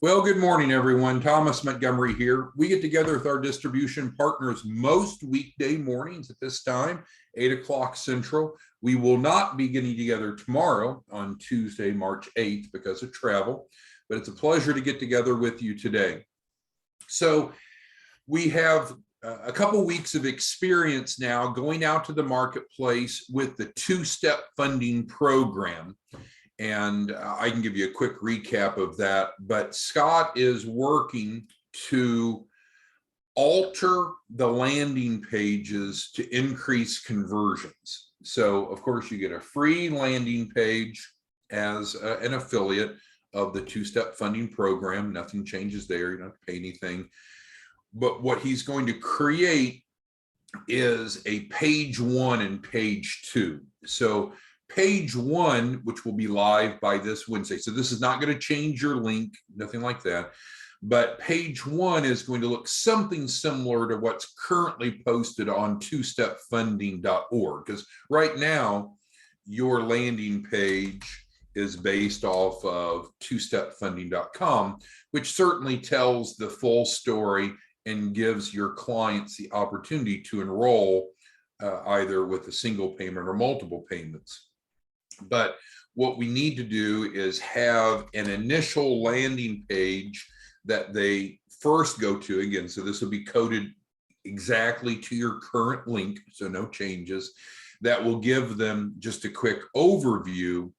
Well, good morning, everyone. Thomas Montgomery here. We get together with our distribution partners most weekday mornings at this time, 8 o'clock Central. We will not be getting together tomorrow on Tuesday, March 8th because of travel, but it's a pleasure to get together with you today. So we have a couple weeks of experience now going out to the marketplace with the two-step funding program. And I can give you a quick recap of that, but Scott is working to alter the landing pages to increase conversions. So of course you get a free landing page as an affiliate of the two-step funding program. Nothing changes there, you don't have to pay anything. But what he's going to create is a page 1 and page 2. So page 1, which will be live by this Wednesday. So this is not going to change your link, nothing like that. But page 1 is going to look something similar to what's currently posted on twostepfunding.org. Because right now, your landing page is based off of twostepfunding.com, which certainly tells the full story and gives your clients the opportunity to enroll either with a single payment or multiple payments. But what we need to do is have an initial landing page that they first go to. Again, so this will be coded exactly to your current link, so no changes. That will give them just a quick overview,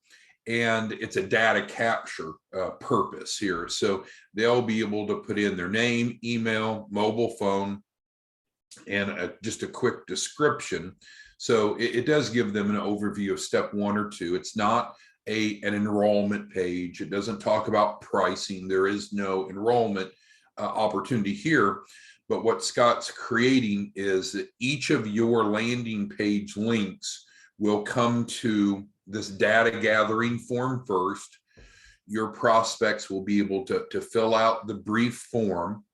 and it's a data capture purpose here. So they'll be able to put in their name, email, mobile phone, and just a quick description. So it does give them an overview of step 1 or 2. It's not an enrollment page. It doesn't talk about pricing. There is no enrollment opportunity here. But what Scott's creating is that each of your landing page links will come to this data gathering form first. Your prospects will be able to fill out the brief form,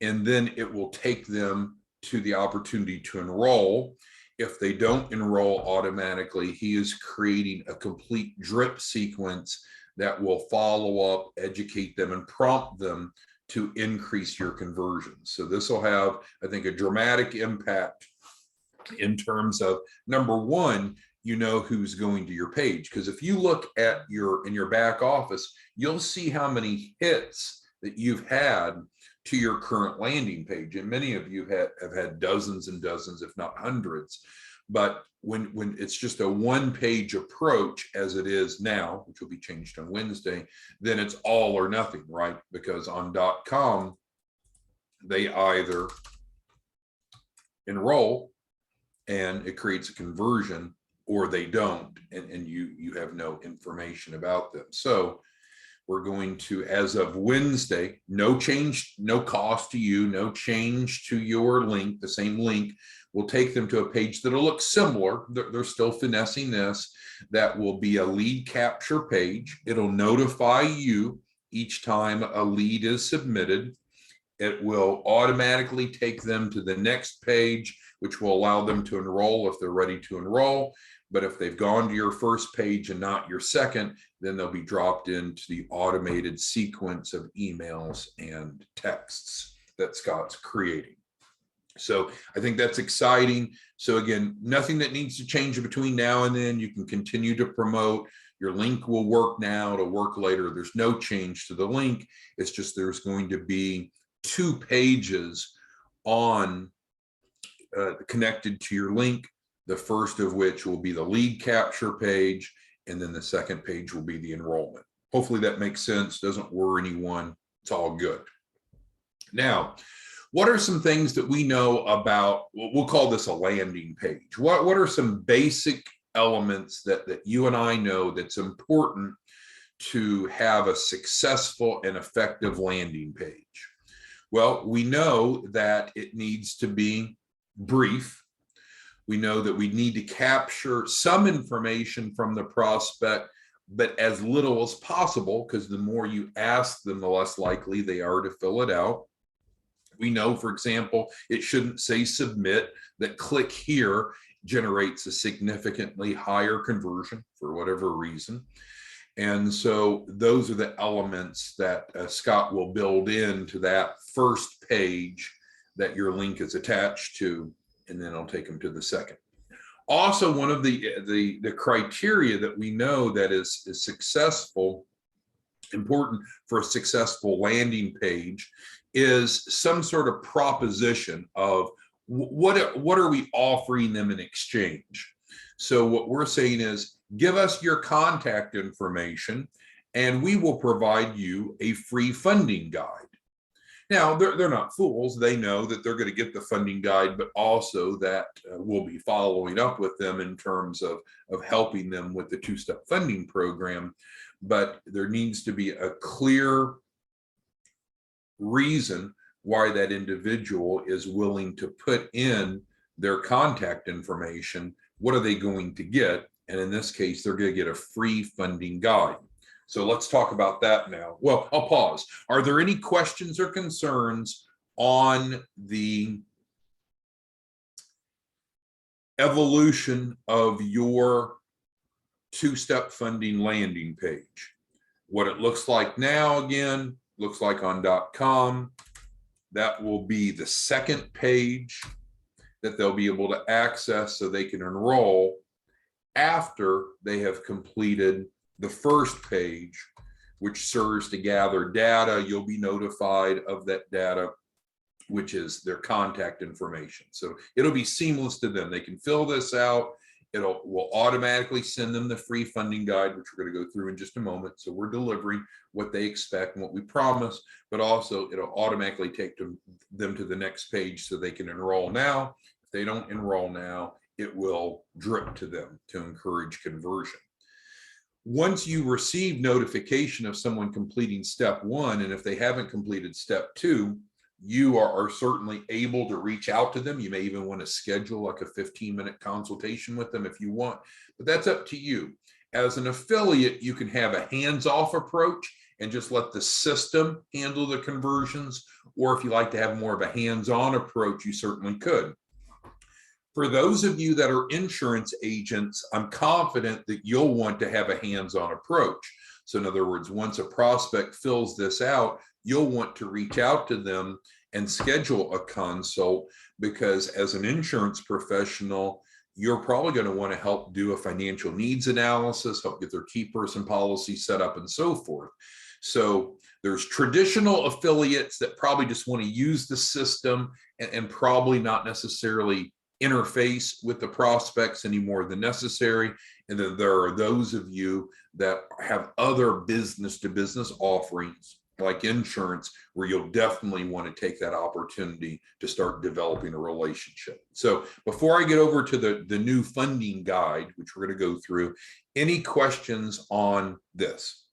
and then it will take them to the opportunity to enroll. If they don't enroll automatically, he is creating a complete drip sequence that will follow up, educate them, and prompt them to increase your conversions. So this will have, I think, a dramatic impact in terms of, number one, you know who's going to your page. Because if you look at in your back office, you'll see how many hits that you've had to your current landing page. And many of you have had dozens and dozens, if not hundreds. But when it's just a one-page approach, as it is now, which will be changed on Wednesday, then it's all or nothing, right? Because on .com, they either enroll and it creates a conversion, or they don't, and you have no information about them. So we're going to, as of Wednesday, no change, no cost to you, no change to your link, the same link. We'll take them to a page that'll look similar. They're still finessing this. That will be a lead capture page. It'll notify you each time a lead is submitted. It will automatically take them to the next page, which will allow them to enroll if they're ready to enroll. But if they've gone to your first page and not your second, then they'll be dropped into the automated sequence of emails and texts that Scott's creating. So I think that's exciting. So again, nothing that needs to change between now and then. You can continue to promote. Your link will work now, it'll work later. There's no change to the link. It's just there's going to be 2 pages on connected to your link. The first of which will be the lead capture page, and then the second page will be the enrollment. Hopefully that makes sense, doesn't worry anyone, it's all good. Now, what are some things that we know about, we'll call this a landing page. What are some basic elements that you and I know that's important to have a successful and effective landing page? Well, we know that it needs to be brief. We know that we need to capture some information from the prospect, but as little as possible, because the more you ask them, the less likely they are to fill it out. We know, for example, it shouldn't say submit, that click here generates a significantly higher conversion for whatever reason. And so those are the elements that Scott will build into that first page that your link is attached to, and then I'll take them to the second. Also, one of the criteria that we know that is successful, important for a successful landing page, is some sort of proposition of what are we offering them in exchange. So what we're saying is, give us your contact information and we will provide you a free funding guide. Now, they're not fools. They know that they're going to get the funding guide, but also that we'll be following up with them in terms of helping them with the two-step funding program. But there needs to be a clear reason why that individual is willing to put in their contact information. What are they going to get? And in this case, they're going to get a free funding guide. So let's talk about that now. Well, I'll pause. Are there any questions or concerns on the evolution of your two-step funding landing page? What it looks like now, again, looks like on .com. That will be the second page that they'll be able to access so they can enroll after they have completed the first page, which serves to gather data. You'll be notified of that data, which is their contact information. So it'll be seamless to them. They can fill this out. We'll automatically send them the free funding guide, which we're going to go through in just a moment. So we're delivering what they expect and what we promise, but also it'll automatically take them to the next page so they can enroll now. If they don't enroll now, it will drip to them to encourage conversion. Once you receive notification of someone completing step one, and if they haven't completed step two, you are certainly able to reach out to them. You may even want to schedule like a 15-minute consultation with them if you want, but that's up to you. As an affiliate, you can have a hands-off approach and just let the system handle the conversions, or if you like to have more of a hands-on approach, you certainly could. For those of you that are insurance agents, I'm confident that you'll want to have a hands-on approach. So in other words, once a prospect fills this out, you'll want to reach out to them and schedule a consult, because as an insurance professional, you're probably going to want to help do a financial needs analysis, help get their key person policy set up and so forth. So there's traditional affiliates that probably just want to use the system and probably not necessarily interface with the prospects any more than necessary. And then there are those of you that have other business-to-business offerings like insurance, where you'll definitely want to take that opportunity to start developing a relationship. So before I get over to the new funding guide, which we're going to go through, any questions on this?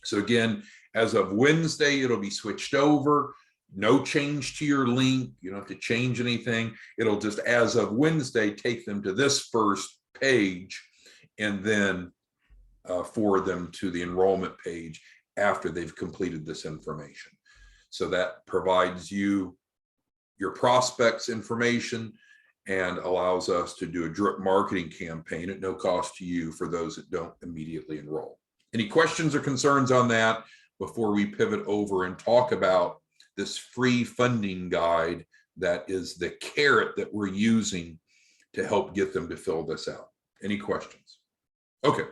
So again, as of Wednesday, it'll be switched over. No change to your link. You don't have to change anything. It'll just, as of Wednesday, take them to this first page and then forward them to the enrollment page after they've completed this information. So that provides you your prospects information and allows us to do a drip marketing campaign at no cost to you for those that don't immediately enroll. Any questions or concerns on that before we pivot over and talk about this free funding guide that is the carrot that we're using to help get them to fill this out? Any questions? Okay.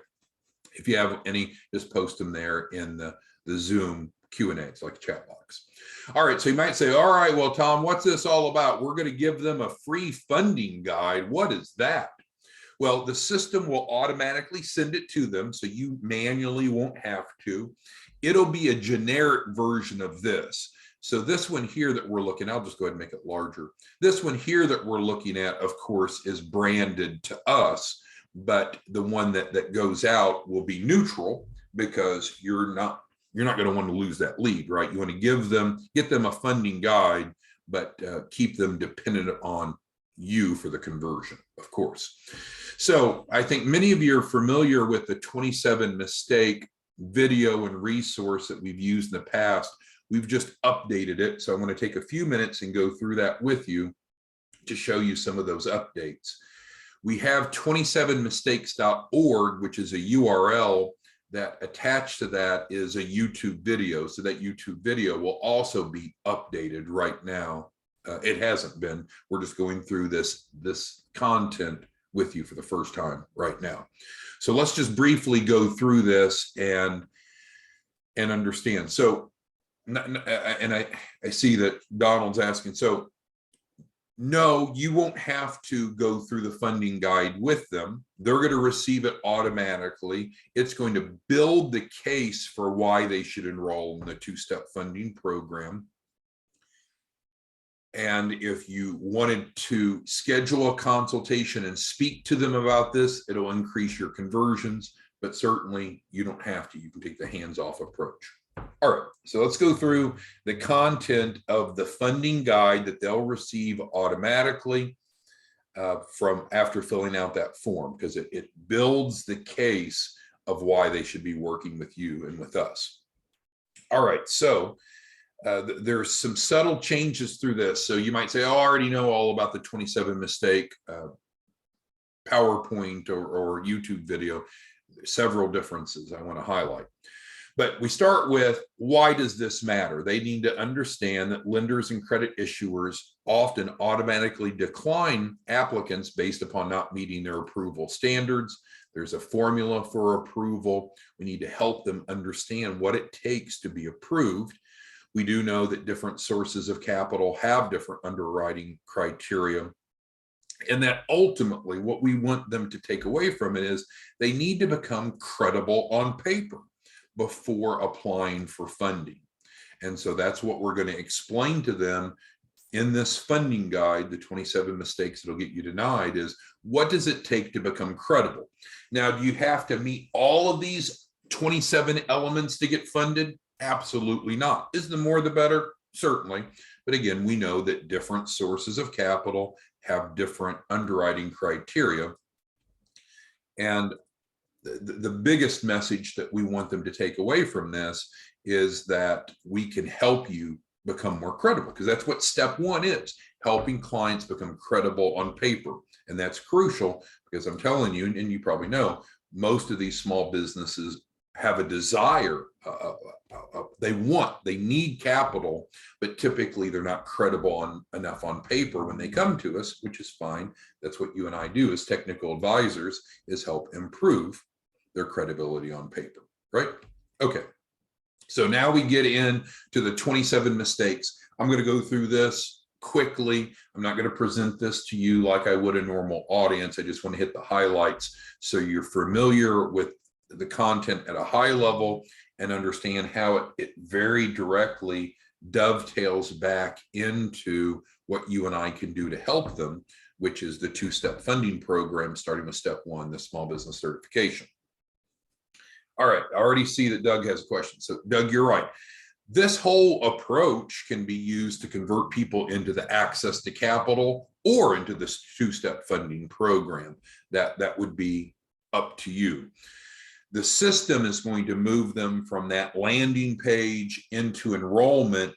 If you have any, just post them there in the Zoom Q&A. It's like a chat box. All right. So you might say, all right, well, Tom, what's this all about? We're going to give them a free funding guide. What is that? Well, the system will automatically send it to them, so you manually won't have to. It'll be a generic version of this. So this one here that we're looking at, I'll just go ahead and make it larger. This one here that we're looking at, of course, is branded to us, but the one that goes out will be neutral, because you're not going to want to lose that lead, right? You want to get them a funding guide, but keep them dependent on you for the conversion, of course. So I think many of you are familiar with the 27 mistake video and resource that we've used in the past. We've just updated it. So I'm going to take a few minutes and go through that with you to show you some of those updates. We have 27mistakes.org, which is a URL that attached to that is a YouTube video. So that YouTube video will also be updated right now. It hasn't been. We're just going through this content with you for the first time right now. So let's just briefly go through this and understand. So, and I see that Donald's asking, so no, you won't have to go through the funding guide with them. They're going to receive it automatically. It's going to build the case for why they should enroll in the two-step funding program. And if you wanted to schedule a consultation and speak to them about this, it'll increase your conversions, but certainly you don't have to. You can take the hands-off approach. All right, so let's go through the content of the funding guide that they'll receive automatically from after filling out that form, because it builds the case of why they should be working with you and with us. All right, so there's some subtle changes through this. So you might say, oh, I already know all about the 27 mistake PowerPoint or YouTube video. There's several differences I want to highlight. But we start with, why does this matter? They need to understand that lenders and credit issuers often automatically decline applicants based upon not meeting their approval standards. There's a formula for approval. We need to help them understand what it takes to be approved. We do know that different sources of capital have different underwriting criteria, and that ultimately what we want them to take away from it is they need to become credible on paper before applying for funding. And so that's what we're going to explain to them in this funding guide. The 27 mistakes that'll get you denied is, what does it take to become credible? Now, do you have to meet all of these 27 elements to get funded? Absolutely not. Is the more the better? Certainly. But again, we know that different sources of capital have different underwriting criteria. And the biggest message that we want them to take away from this is that we can help you become more credible, because that's what step one is, helping clients become credible on paper. And that's crucial, because I'm telling you, and you probably know, most of these small businesses have a desire, they need capital, but typically they're not credible enough on paper when they come to us, which is fine. That's what you and I do as technical advisors, is help improve their credibility on paper, right? Okay, so now we get into the 27 mistakes. I'm going to go through this quickly. I'm not going to present this to you like I would a normal audience. I just want to hit the highlights so you're familiar with the content at a high level and understand how it very directly dovetails back into what you and I can do to help them, which is the two-step funding program, starting with step one, the small business certification. All right, I already see that Doug has a question. So Doug, you're right. This whole approach can be used to convert people into the access to capital or into this two-step funding program. That would be up to you. The system is going to move them from that landing page into enrollment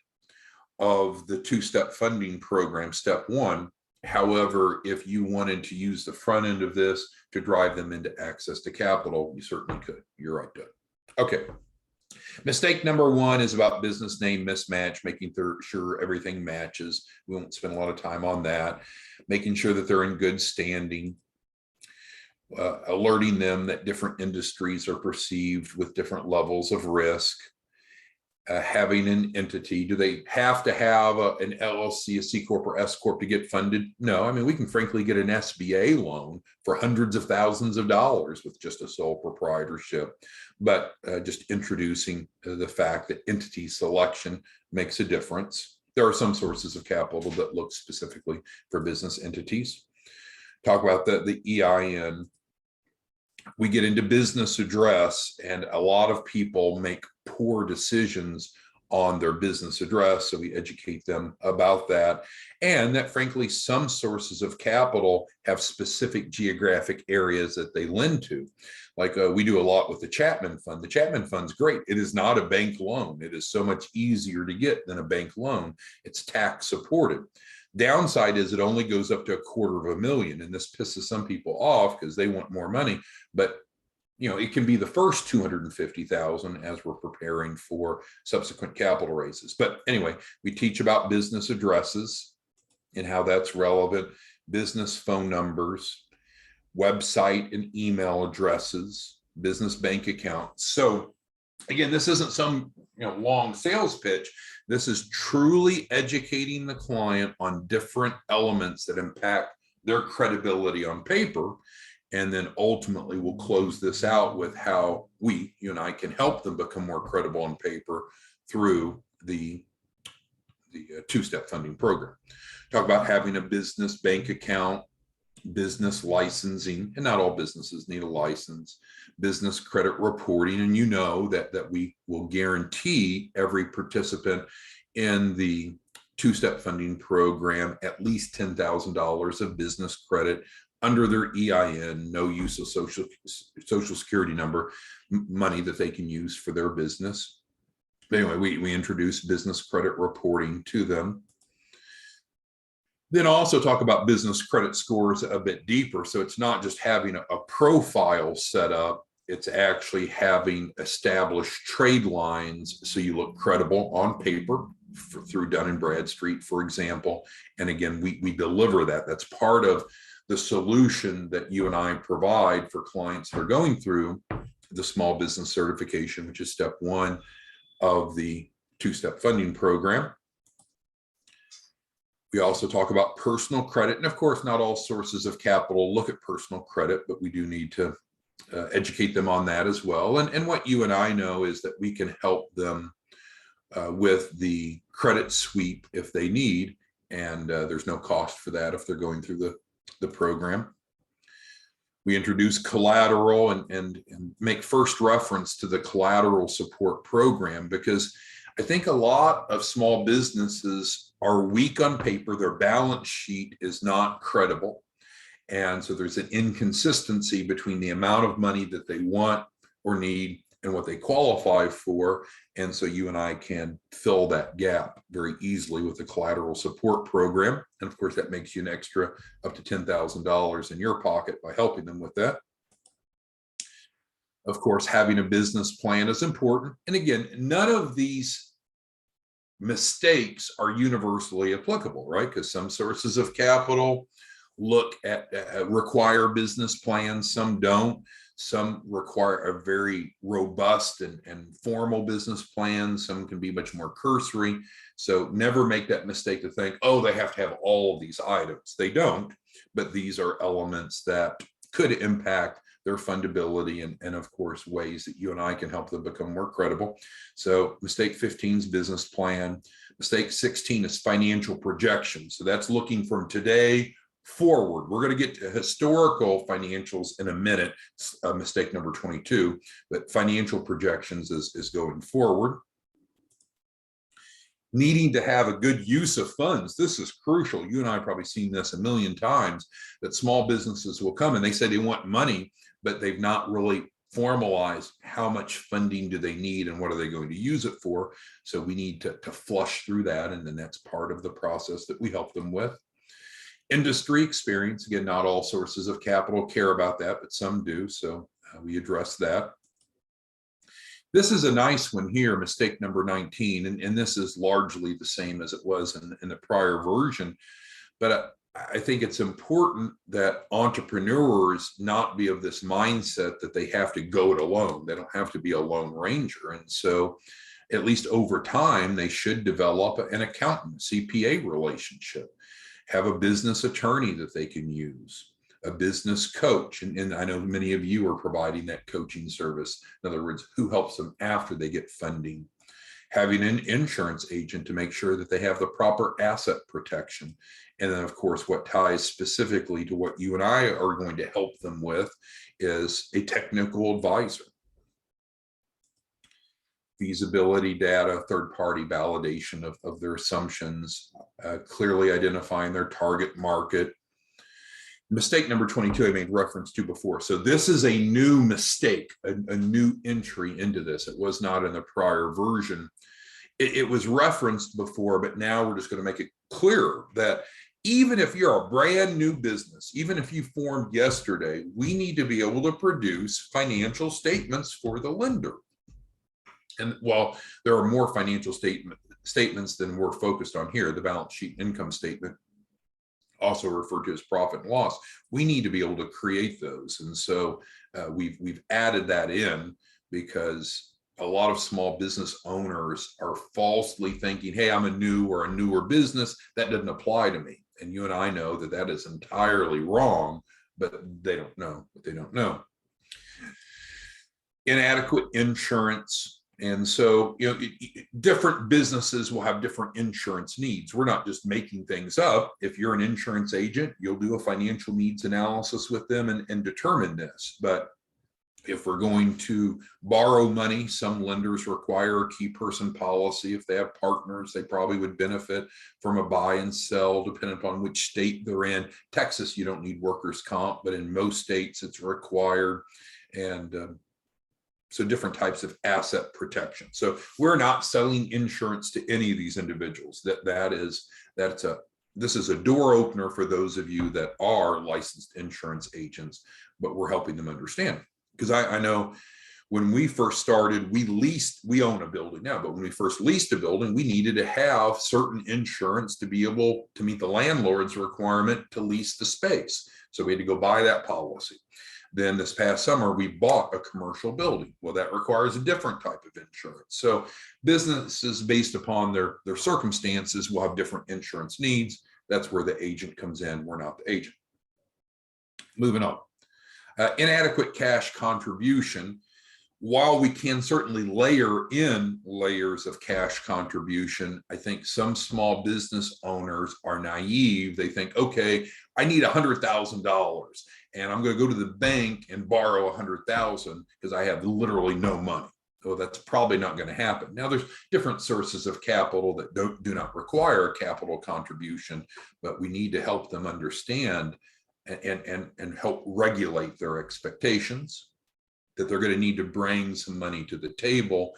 of the two-step funding program, step one. However, if you wanted to use the front end of this to drive them into access to capital, you certainly could. You're right, Doug. Okay. Mistake number one is about business name mismatch, making sure everything matches. We won't spend a lot of time on that. Making sure that they're in good standing. Alerting them that different industries are perceived with different levels of risk. Having an entity. Do they have to have an LLC, a C Corp, or S Corp to get funded? No. I mean, we can frankly get an SBA loan for hundreds of thousands of dollars with just a sole proprietorship. But just introducing the fact that entity selection makes a difference. There are some sources of capital that look specifically for business entities. Talk about the EIN. We get into business address, and a lot of people make poor decisions on their business address. So we educate them about that. And that frankly, some sources of capital have specific geographic areas that they lend to. Like we do a lot with the Chapman Fund. The Chapman Fund's great. It is not a bank loan. It is so much easier to get than a bank loan. It's tax supported. Downside is it only goes up to $250,000, and this pisses some people off because they want more money. But it can be the first 250,000 as we're preparing for subsequent capital raises. But anyway, we teach about business addresses and how that's relevant, business phone numbers, website and email addresses, business bank accounts. So again, this isn't some long sales pitch. This is truly educating the client on different elements that impact their credibility on paper. And then ultimately we'll close this out with how you and I can help them become more credible on paper through the two-step funding program. Talk about having a business bank account, business licensing, and not all businesses need a license, business credit reporting. And that we will guarantee every participant in the two-step funding program at least $10,000 of business credit under their EIN, no use of social security number, money that they can use for their business. But anyway, we introduce business credit reporting to them. Then also talk about business credit scores a bit deeper. So it's not just having a profile set up, it's actually having established trade lines so you look credible on paper through Dun Bradstreet, for example. And again, we deliver that. That's part of the solution that you and I provide for clients that are going through the small business certification, which is step one of the two-step funding program. We also talk about personal credit. And of course, not all sources of capital look at personal credit, but we do need to educate them on that as well. And what you and I know is that we can help them with the credit sweep if they need. And there's no cost for that if they're going through the program. We introduce collateral and make first reference to the Collateral Support Program, because I think a lot of small businesses are weak on paper. Their balance sheet is not credible. And so there's an inconsistency between the amount of money that they want or need and what they qualify for. And so you and I can fill that gap very easily with the Collateral Support Program. And of course, that makes you an extra up to $10,000 in your pocket by helping them with that. Of course, having a business plan is important. And again, none of these mistakes are universally applicable, right? Because some sources of capital require business plans, some don't. Some require a very robust and formal business plan. Some can be much more cursory. So never make that mistake to think, oh, they have to have all of these items. They don't, but these are elements that could impact their fundability and of course, ways that you and I can help them become more credible. So mistake 15 is business plan. Mistake 16 is financial projection. So that's looking from today forward. We're going to get to historical financials in a minute, mistake number 22, but financial projections is going forward. Needing to have a good use of funds. This is crucial. You and I have probably seen this a million times, that small businesses will come and they say they want money, but they've not really formalized how much funding do they need and what are they going to use it for. So we need to flush through that. And then that's part of the process that we help them with. Industry experience. Again, not all sources of capital care about that, but some do. So we address that. This is a nice one here, mistake number 19. And this is largely the same as it was in the prior version. But I think it's important that entrepreneurs not be of this mindset that they have to go it alone. They don't have to be a lone ranger. And so at least over time, they should develop an accountant, CPA relationship, have a business attorney that they can use, a business coach. And I know many of you are providing that coaching service. In other words, who helps them after they get funding, having an insurance agent to make sure that they have the proper asset protection. And then of course, what ties specifically to what you and I are going to help them with is a technical advisor. Feasibility data, third-party validation of their assumptions, clearly identifying their target market. Mistake number 22, I made reference to before. So this is a new mistake, a new entry into this. It was not in the prior version. It was referenced before, but now we're just going to make it clearer that even if you're a brand new business, even if you formed yesterday, we need to be able to produce financial statements for the lender. And while there are more financial statements than we're focused on here, the balance sheet income statement, also referred to as profit and loss, we need to be able to create those. And so we've added that in because a lot of small business owners are falsely thinking, hey, I'm a new or a newer business, that doesn't apply to me. And you and I know that that is entirely wrong, but they don't know what they don't know. Inadequate insurance. And so, you know, different businesses will have different insurance needs. We're not just making things up. If you're an insurance agent, you'll do a financial needs analysis with them and determine this. But if we're going to borrow money, some lenders require a key person policy. If they have partners, they probably would benefit from a buy and sell, depending upon which state they're in. Texas, you don't need workers' comp, but in most states it's required. And so different types of asset protection. So we're not selling insurance to any of these individuals. This is a door opener for those of you that are licensed insurance agents, but we're helping them understand. Because I know when we first started, we own a building now, but when we first leased a building, we needed to have certain insurance to be able to meet the landlord's requirement to lease the space. So we had to go buy that policy. Then this past summer, we bought a commercial building. Well, that requires a different type of insurance. So businesses, based upon their circumstances, will have different insurance needs. That's where the agent comes in. We're not the agent. Moving on. Inadequate cash contribution. While we can certainly layer in layers of cash contribution, I think some small business owners are naive. They think, okay, I need $100,000 and I'm going to go to the bank and borrow $100,000 because I have literally no money. So that's probably not going to happen. Now, there's different sources of capital that do not require a capital contribution, but we need to help them understand and help regulate their expectations, that they're going to need to bring some money to the table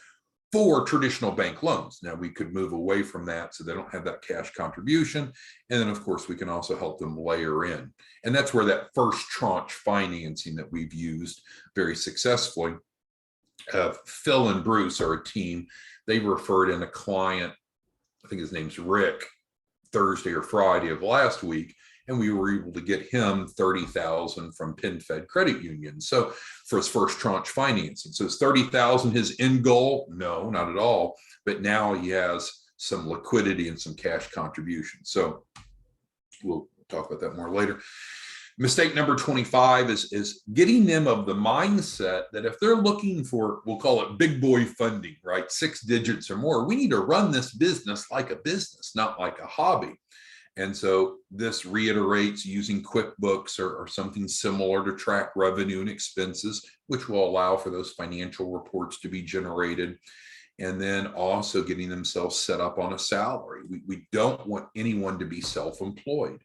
for traditional bank loans. Now, we could move away from that so they don't have that cash contribution. And then, of course, we can also help them layer in. And that's where that first tranche financing that we've used very successfully. Phil and Bruce are a team. They referred in a client, I think his name's Rick, Thursday or Friday of last week, and we were able to get him $30,000 from PenFed Credit Union. So for his first tranche financing. So is $30,000 his end goal? No, not at all. But now he has some liquidity and some cash contribution. So we'll talk about that more later. Mistake number 25 is getting them of the mindset that if they're looking for, we'll call it big boy funding, right? 6 digits or more, we need to run this business like a business, not like a hobby. And so this reiterates using QuickBooks or something similar to track revenue and expenses, which will allow for those financial reports to be generated. And then also getting themselves set up on a salary. We don't want anyone to be self-employed.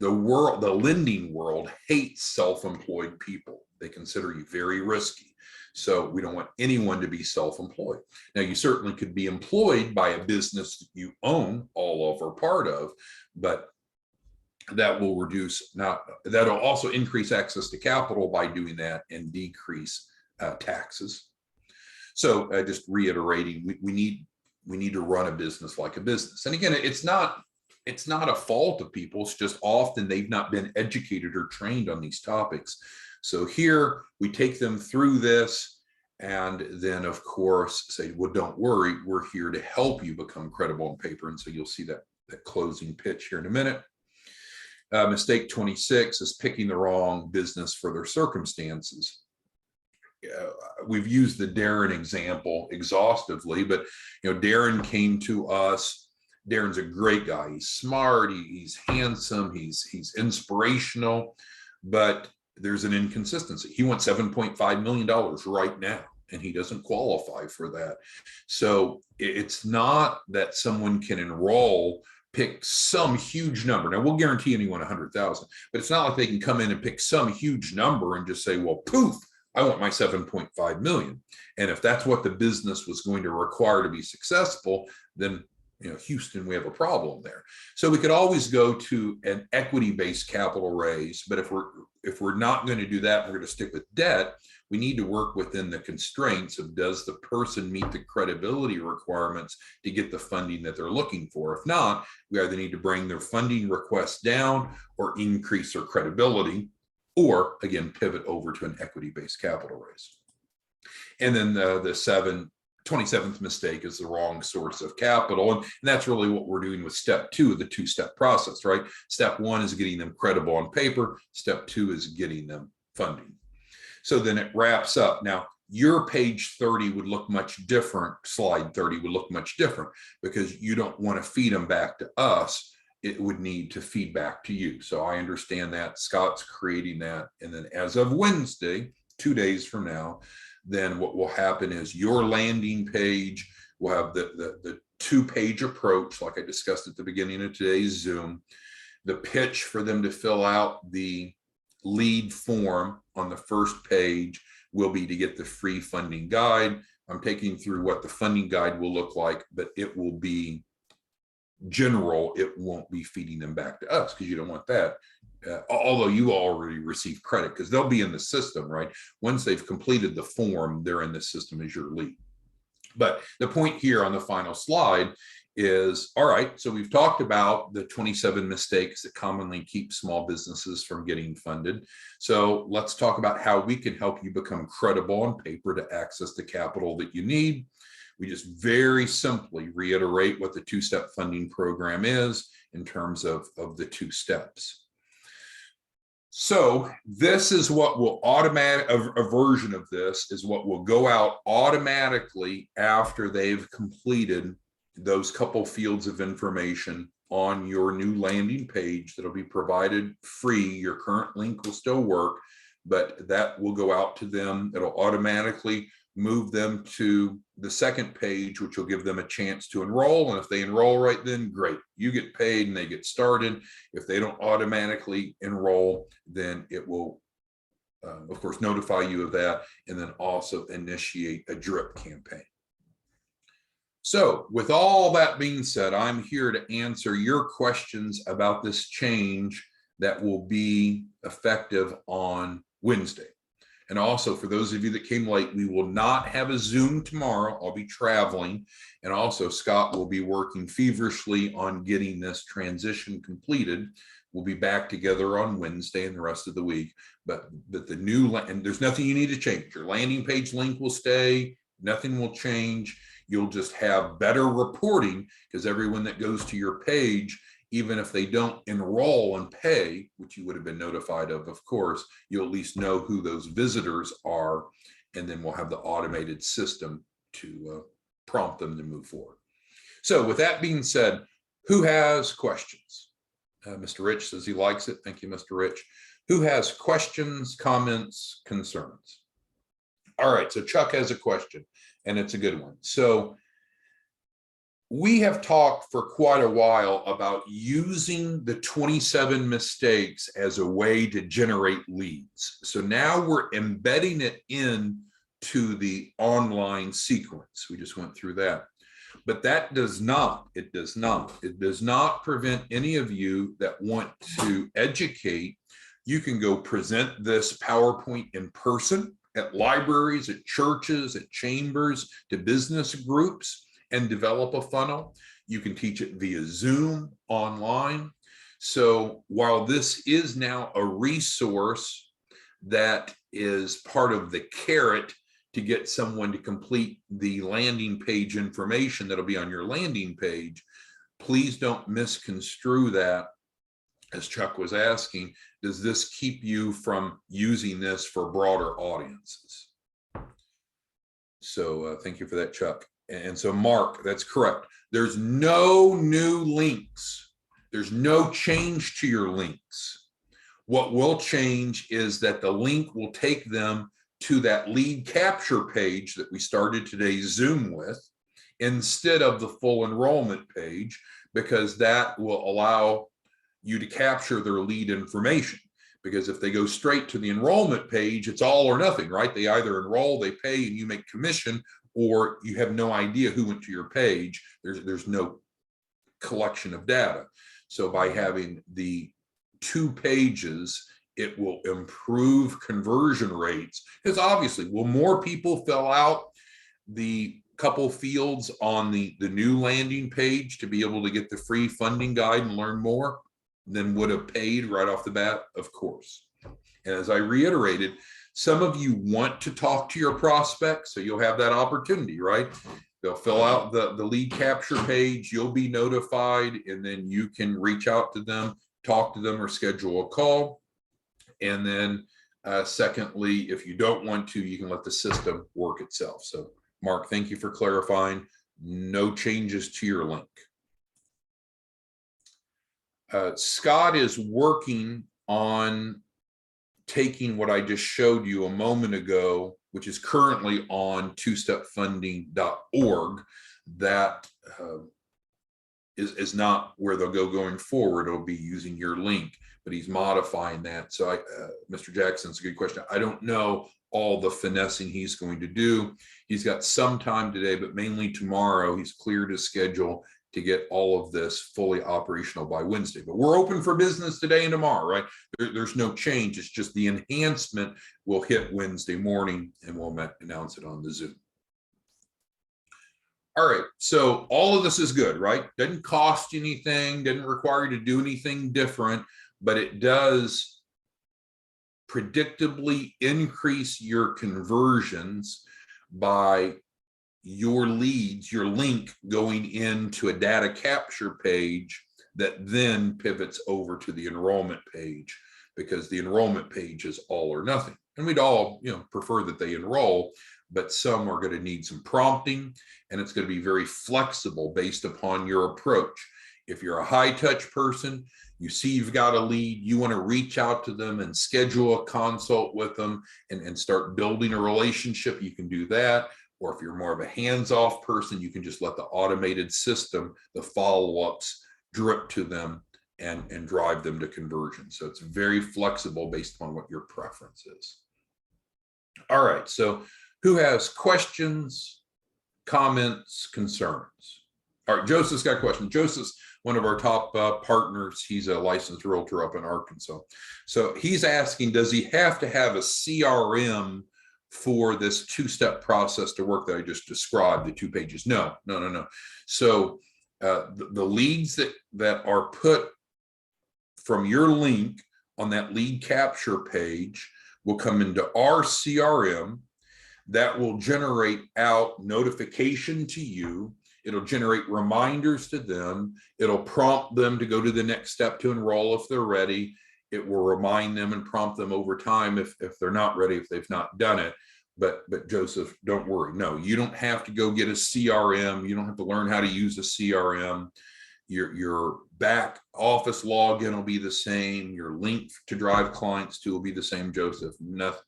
The lending world hates self-employed people. They consider you very risky. So we don't want anyone to be self-employed. Now, you certainly could be employed by a business that you own all of or part of, but that will that'll also increase access to capital by doing that and decrease taxes. So just reiterating, we need to run a business like a business. And again, it's not a fault of people. It's just often they've not been educated or trained on these topics. So here we take them through this and then, of course, say, well, don't worry, we're here to help you become credible on paper. And so you'll see that closing pitch here in a minute. Mistake 26 is picking the wrong business for their circumstances. We've used the Darren example exhaustively, but Darren came to us. Darren's a great guy. He's smart, he's handsome, he's inspirational, but there's an inconsistency. He wants $7.5 million right now, and he doesn't qualify for that. So it's not that someone can enroll, pick some huge number. Now, we'll guarantee anyone 100,000, but it's not like they can come in and pick some huge number and just say, well, poof, I want my 7.5 million. And if that's what the business was going to require to be successful, then Houston, we have a problem there. So we could always go to an equity-based capital raise, but if we're not going to do that, we're going to stick with debt. We need to work within the constraints of, does the person meet the credibility requirements to get the funding that they're looking for? If not, we either need to bring their funding request down or increase their credibility, or again, pivot over to an equity-based capital raise. And then the 27th mistake is the wrong source of capital. And that's really what we're doing with step 2 of the 2-step process, right? Step 1 is getting them credible on paper. Step 2 is getting them funding. So then it wraps up. Now, your page 30 would look much different. Slide 30 would look much different, because you don't want to feed them back to us. It would need to feed back to you. So I understand that. Scott's creating that. And then as of Wednesday, 2 days from now, then what will happen is your landing page will have the 2-page approach, like I discussed at the beginning of today's Zoom. The pitch for them to fill out the lead form on the first page will be to get the free funding guide. I'm taking through what the funding guide will look like, but it will be general. It won't be feeding them back to us, because you don't want that. Although you already receive credit, because they'll be in the system, right? Once they've completed the form, they're in the system as your lead. But the point here on the final slide is, all right, so we've talked about the 27 mistakes that commonly keep small businesses from getting funded. So let's talk about how we can help you become credible on paper to access the capital that you need. We just very simply reiterate what the 2-step funding program is in terms of the 2 steps. So this is what will a version of this is what will go out automatically after they've completed those couple fields of information on your new landing page that'll be provided free. Your current link will still work, but that will go out to them. It'll automatically move them to the second page, which will give them a chance to enroll. And if they enroll right then, great. You get paid and they get started. If they don't automatically enroll, then it will, of course, notify you of that, and then also initiate a drip campaign. So with all that being said, I'm here to answer your questions about this change that will be effective on Wednesday. And also, for those of you that came late, we will not have a Zoom tomorrow. I'll be traveling. And also, Scott will be working feverishly on getting this transition completed. We'll be back together on Wednesday and the rest of the week. But the new, and there's nothing you need to change. Your landing page link will stay. Nothing will change. You'll just have better reporting, because everyone that goes to your page, even if they don't enroll and pay, which you would have been notified of course, you'll at least know who those visitors are, and then we'll have the automated system to prompt them to move forward. So with that being said, who has questions? Mr. Rich says he likes it. Thank you, Mr. Rich. Who has questions, comments, concerns? All right, so Chuck has a question, and it's a good one. So we have talked for quite a while about using the 27 mistakes as a way to generate leads. So now we're embedding it into the online sequence. We just went through that. But that does not prevent any of you that want to educate. You can go present this PowerPoint in person at libraries, at churches, at chambers, to business groups, and develop a funnel. You can teach it via Zoom online. So while this is now a resource that is part of the carrot to get someone to complete the landing page information that'll be on your landing page, please don't misconstrue that. As Chuck was asking, does this keep you from using this for broader audiences? So thank you for that, Chuck. And so Mark, that's correct. There's no new links. There's no change to your links. What will change is that the link will take them to that lead capture page that we started today's Zoom with, instead of the full enrollment page, because that will allow you to capture their lead information. Because if they go straight to the enrollment page, it's all or nothing, right? They either enroll, they pay, and you make commission, or you have no idea who went to your page. There's no collection of data. So by having the 2 pages, it will improve conversion rates, because obviously, will more people fill out the couple fields on the new landing page to be able to get the free funding guide and learn more than would have paid right off the bat? Of course. And as I reiterated, some of you want to talk to your prospects, so you'll have that opportunity, right? They'll fill out the lead capture page, you'll be notified, and then you can reach out to them, talk to them, or schedule a call. And then secondly, if you don't want to, you can let the system work itself. So Mark, thank you for clarifying. No changes to your link. Scott is working on taking what I just showed you a moment ago, which is currently on twostepfunding.org. That is not where they'll go going forward. It'll be using your link, but he's modifying that. So Mr. Jackson's a good question. I don't know all the finessing he's going to do. He's got some time today, but mainly tomorrow. He's cleared his schedule to get all of this fully operational by Wednesday. But we're open for business today and tomorrow, right? There's no change. It's just the enhancement will hit Wednesday morning, and we'll announce it on the Zoom. All right, so all of this is good, right? Doesn't cost you anything, doesn't require you to do anything different, but it does predictably increase your conversions by your leads, your link going into a data capture page that then pivots over to the enrollment page, because the enrollment page is all or nothing. And we'd all, prefer that they enroll, but some are going to need some prompting, and it's going to be very flexible based upon your approach. If you're a high touch person, you see you've got a lead, you want to reach out to them and schedule a consult with them and start building a relationship, you can do that. Or if you're more of a hands-off person, you can just let the automated system, the follow-ups, drip to them and drive them to conversion. So it's very flexible based on what your preference is. All right, so who has questions, comments, concerns? All right, Joseph's got a question. Joseph's one of our top partners. He's a licensed realtor up in Arkansas. So he's asking, does he have to have a CRM for this 2-step process to work that I just described, the 2 pages? No. So the leads that are put from your link on that lead capture page will come into our CRM that will generate out notification to you. It'll generate reminders to them. It'll prompt them to go to the next step to enroll if they're ready. It will remind them and prompt them over time if they're not ready, if they've not done it. But Joseph, don't worry. No, you don't have to go get a CRM. You don't have to learn how to use a CRM. Your back office login will be the same. Your link to drive clients to will be the same, Joseph.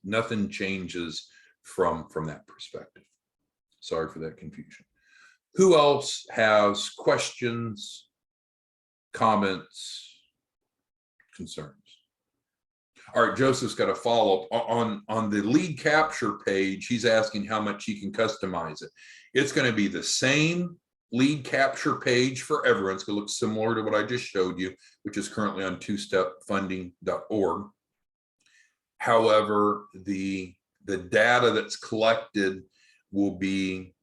Nothing changes from that perspective. Sorry for that confusion. Who else has questions, comments, concerns? All right, Joseph's got a follow-up on the lead capture page. He's asking how much he can customize it. It's going to be the same lead capture page for everyone. It's going to look similar to what I just showed you, which is currently on twostepfunding.org. However, the data that's collected will be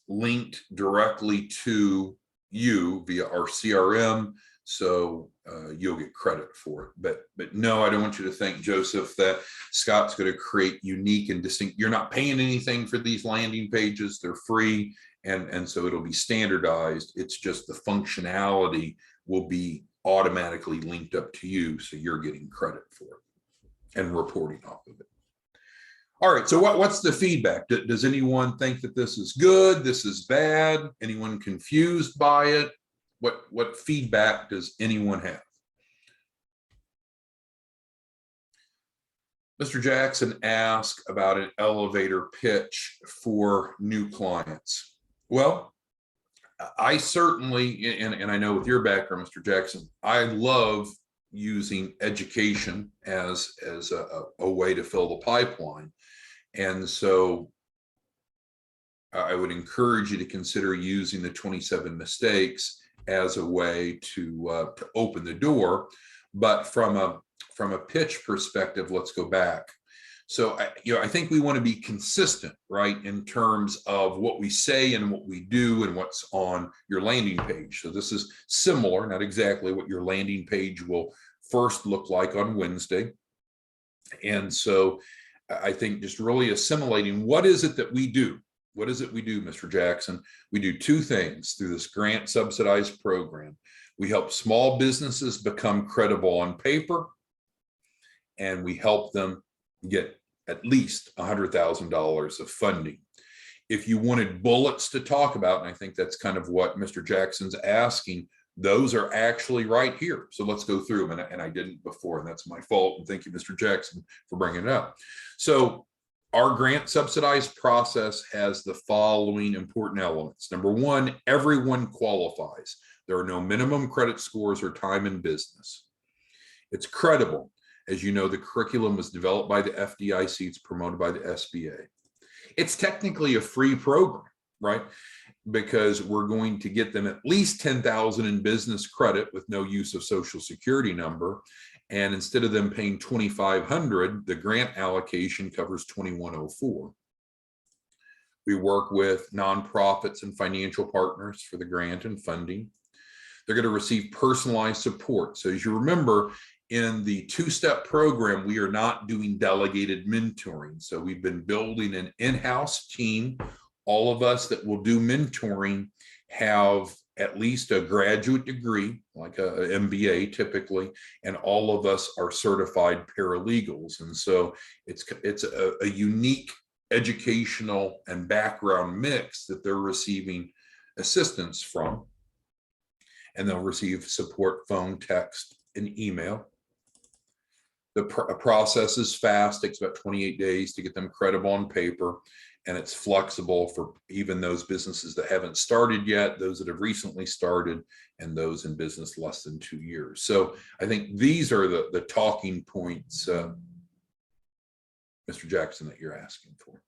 linked directly to you via our CRM, so you'll get credit for it. But no, I don't want you to think, Joseph, that Scott's going to create unique and distinct. You're not paying anything for these landing pages. They're free, and so it'll be standardized. It's just the functionality will be automatically linked up to you, so you're getting credit for it and reporting off of it. All right, so what's the feedback? Does anyone think that this is good, this is bad? Anyone confused by it? What feedback does anyone have? Mr. Jackson asked about an elevator pitch for new clients. Well, I certainly, and I know with your background, Mr. Jackson, I love using education as a way to fill the pipeline. And so I would encourage you to consider using the 27 mistakes as a way to open the door. But from a pitch perspective, let's go back. So I think we want to be consistent, right, in terms of what we say and what we do and what's on your landing page. So this is similar, not exactly what your landing page will first look like on Wednesday. And so I think just really assimilating, what is it that we do? What is it we do, Mr. Jackson? We do two things through this grant subsidized program. We help small businesses become credible on paper, and we help them get at least $100,000 of funding. If you wanted bullets to talk about, and I think that's kind of what Mr. Jackson's asking, those are actually right here. So let's go through them, and I didn't before, and that's my fault. And thank you, Mr. Jackson, for bringing it up. So our grant subsidized process has the following important elements. Number one, everyone qualifies. There are no minimum credit scores or time in business. It's credible. As you know, the curriculum was developed by the FDIC. It's promoted by the SBA. It's technically a free program, right? Because we're going to get them at least $10,000 in business credit with no use of social security number. And instead of them paying $2,500, the grant allocation covers $2,104. We work with nonprofits and financial partners for the grant and funding. They're going to receive personalized support. So as you remember, in the two-step program, we are not doing delegated mentoring. So we've been building an in-house team. All of us that will do mentoring have at least a graduate degree, like a MBA typically, and all of us are certified paralegals. And so it's a unique educational and background mix that they're receiving assistance from. And they'll receive support, phone, text, and email. The process is fast, takes about 28 days to get them credible on paper, and it's flexible for even those businesses that haven't started yet, those that have recently started, and those in business less than 2 years. So I think these are the talking points, Mr. Jackson, that you're asking for.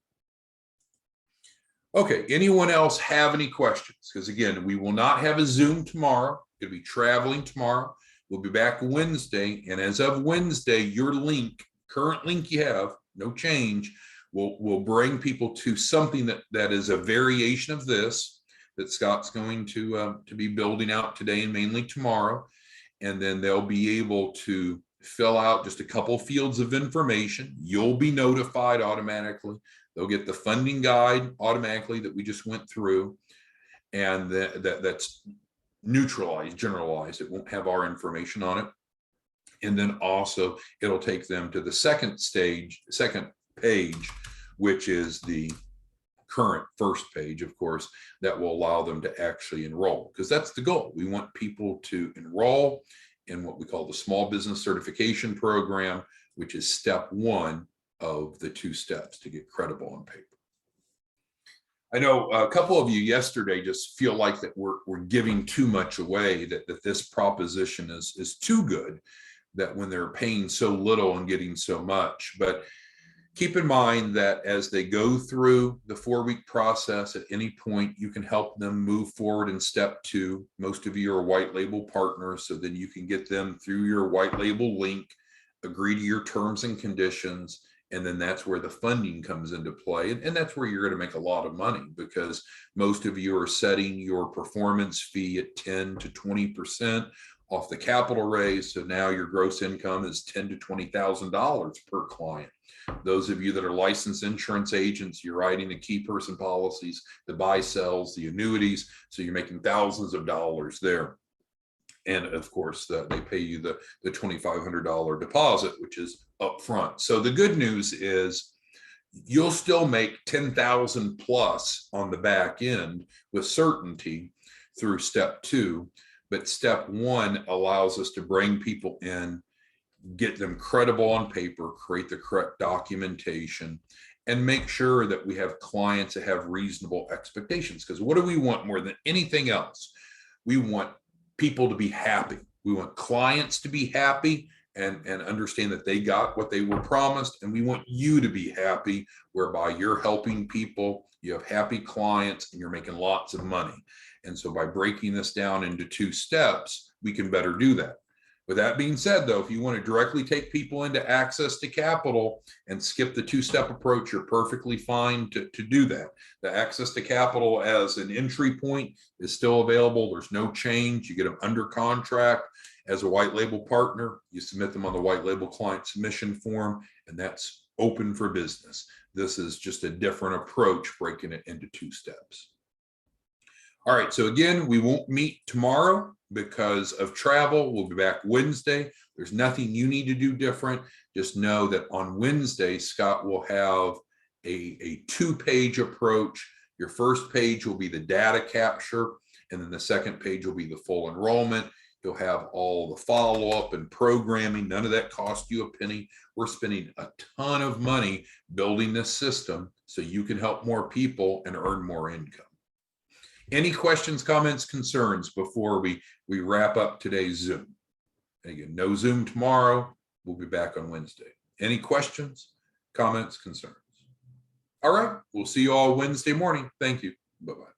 Okay, anyone else have any questions? Because again, we will not have a Zoom tomorrow. We'll be traveling tomorrow. We'll be back Wednesday, and as of Wednesday, your link, current link you have, no change, will bring people to something that is a variation of this that Scott's going to be building out today and mainly tomorrow. And then they'll be able to fill out just a couple fields of information. You'll be notified automatically. They'll get the funding guide automatically that we just went through, and that's neutralized, generalized. It won't have our information on it. And then also it'll take them to the second page, which is the current first page, of course, that will allow them to actually enroll, because that's the goal. We want people to enroll in what we call the Small Business Certification Program, which is step one of the 2 steps to get credible on paper. I know a couple of you yesterday just feel like that we're giving too much away, that this proposition is too good, that when they're paying so little and getting so much. But keep in mind that as they go through the 4-week process, at any point you can help them move forward in step 2. Most of you are white label partners, so then you can get them through your white label link, agree to your terms and conditions, and then that's where the funding comes into play. And that's where you're going to make a lot of money, because most of you are setting your performance fee at 10 to 20% off the capital raise. So now your gross income is $10,000 to $20,000 per client. Those of you that are licensed insurance agents, you're writing the key person policies, the buy sells, the annuities. So you're making thousands of dollars there. And of course, they pay you the $2,500 deposit, which is upfront. So the good news is you'll still make 10,000 plus on the back end with certainty through step 2. But step 1 allows us to bring people in, get them credible on paper, create the correct documentation, and make sure that we have clients that have reasonable expectations. Because what do we want more than anything else? We want people to be happy. We want clients to be happy and understand that they got what they were promised. And we want you to be happy, whereby you're helping people, you have happy clients, and you're making lots of money. And so by breaking this down into 2 steps, we can better do that. With that being said, though, if you want to directly take people into access to capital and skip the 2-step approach, you're perfectly fine to do that. The access to capital as an entry point is still available. There's no change. You get them under contract as a white label partner. You submit them on the white label client submission form, and that's open for business. This is just a different approach, breaking it into 2 steps. All right, so again, we won't meet tomorrow because of travel. We'll be back Wednesday. There's nothing you need to do different. Just know that on Wednesday, Scott will have a 2-page approach. Your first page will be the data capture, and then the second page will be the full enrollment. You'll have all the follow-up and programming. None of that cost you a penny. We're spending a ton of money building this system so you can help more people and earn more income. Any questions, comments, concerns before we wrap up today's Zoom? And again, no Zoom tomorrow. We'll be back on Wednesday. Any questions, comments, concerns? All right, we'll see you all Wednesday morning. Thank you. Bye-bye.